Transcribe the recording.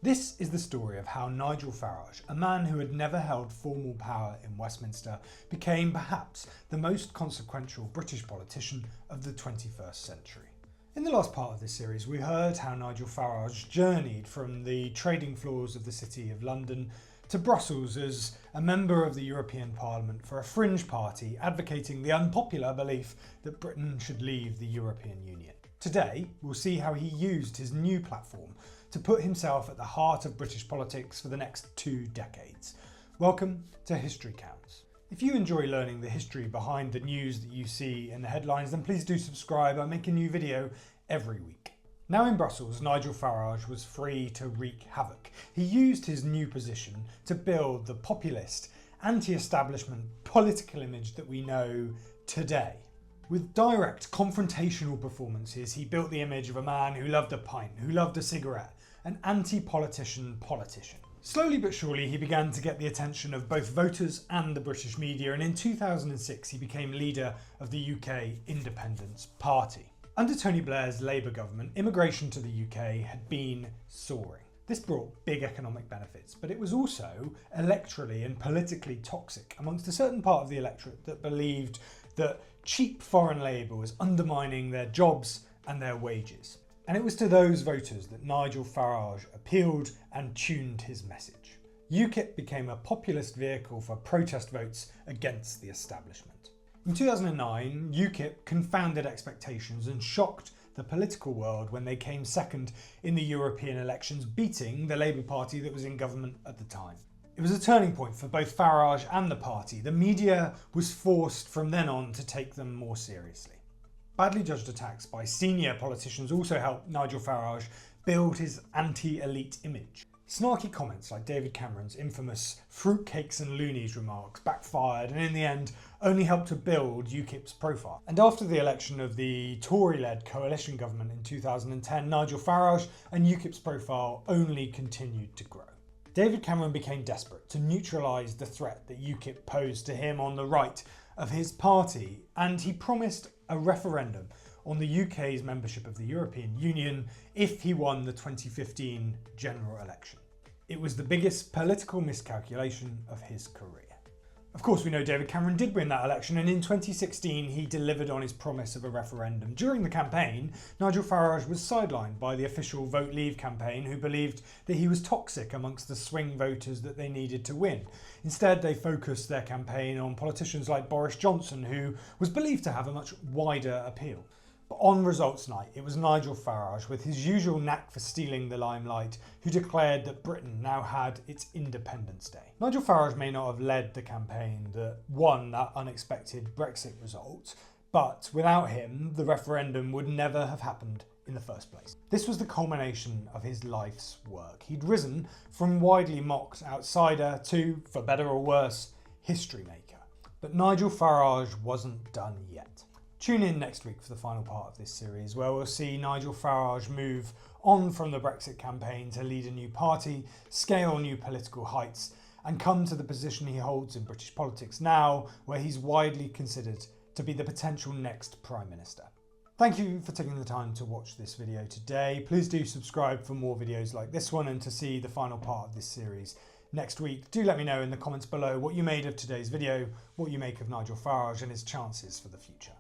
This is the story of how Nigel Farage, a man who had never held formal power in Westminster, became perhaps the most consequential British politician of the 21st century. In the last part of this series, we heard how Nigel Farage journeyed from the trading floors of the City of London to Brussels as a member of the European Parliament for a fringe party advocating the unpopular belief that Britain should leave the European Union. Today, we'll see how he used his new platform to put himself at the heart of British politics for the next 2 decades. Welcome to History Counts. If you enjoy learning the history behind the news that you see in the headlines, then please do subscribe. I make a new video every week. Now in Brussels, Nigel Farage was free to wreak havoc. He used his new position to build the populist, anti-establishment political image that we know today. With direct confrontational performances, he built the image of a man who loved a pint, who loved a cigarette, an anti-politician politician. Slowly but surely, he began to get the attention of both voters and the British media, and in 2006 he became leader of the UK Independence Party. Under Tony Blair's Labour government, immigration to the UK had been soaring. This brought big economic benefits, but it was also electorally and politically toxic amongst a certain part of the electorate that believed that cheap foreign labour was undermining their jobs and their wages. And it was to those voters that Nigel Farage appealed and tuned his message. UKIP became a populist vehicle for protest votes against the establishment. In 2009, UKIP confounded expectations and shocked the political world when they came second in the European elections, beating the Labour Party that was in government at the time. It was a turning point for both Farage and the party. The media was forced from then on to take them more seriously. Badly judged attacks by senior politicians also helped Nigel Farage build his anti-elite image. Snarky comments like David Cameron's infamous fruitcakes and loonies remarks backfired and in the end only helped to build UKIP's profile. And after the election of the Tory-led coalition government in 2010, Nigel Farage and UKIP's profile only continued to grow. David Cameron became desperate to neutralise the threat that UKIP posed to him on the right of his party, and he promised a referendum on the UK's membership of the European Union if he won the 2015 general election. It was the biggest political miscalculation of his career. Of course, we know David Cameron did win that election, and in 2016 he delivered on his promise of a referendum. During the campaign, Nigel Farage was sidelined by the official Vote Leave campaign, who believed that he was toxic amongst the swing voters that they needed to win. Instead, they focused their campaign on politicians like Boris Johnson, who was believed to have a much wider appeal. But on results night, it was Nigel Farage, with his usual knack for stealing the limelight, who declared that Britain now had its Independence Day. Nigel Farage may not have led the campaign that won that unexpected Brexit result, but without him, the referendum would never have happened in the first place. This was the culmination of his life's work. He'd risen from widely mocked outsider to, for better or worse, history maker. But Nigel Farage wasn't done yet. Tune in next week for the final part of this series, where we'll see Nigel Farage move on from the Brexit campaign to lead a new party, scale new political heights, and come to the position he holds in British politics now, where he's widely considered to be the potential next Prime Minister. Thank you for taking the time to watch this video today. Please do subscribe for more videos like this one and to see the final part of this series next week. Do let me know in the comments below what you made of today's video, what you make of Nigel Farage and his chances for the future.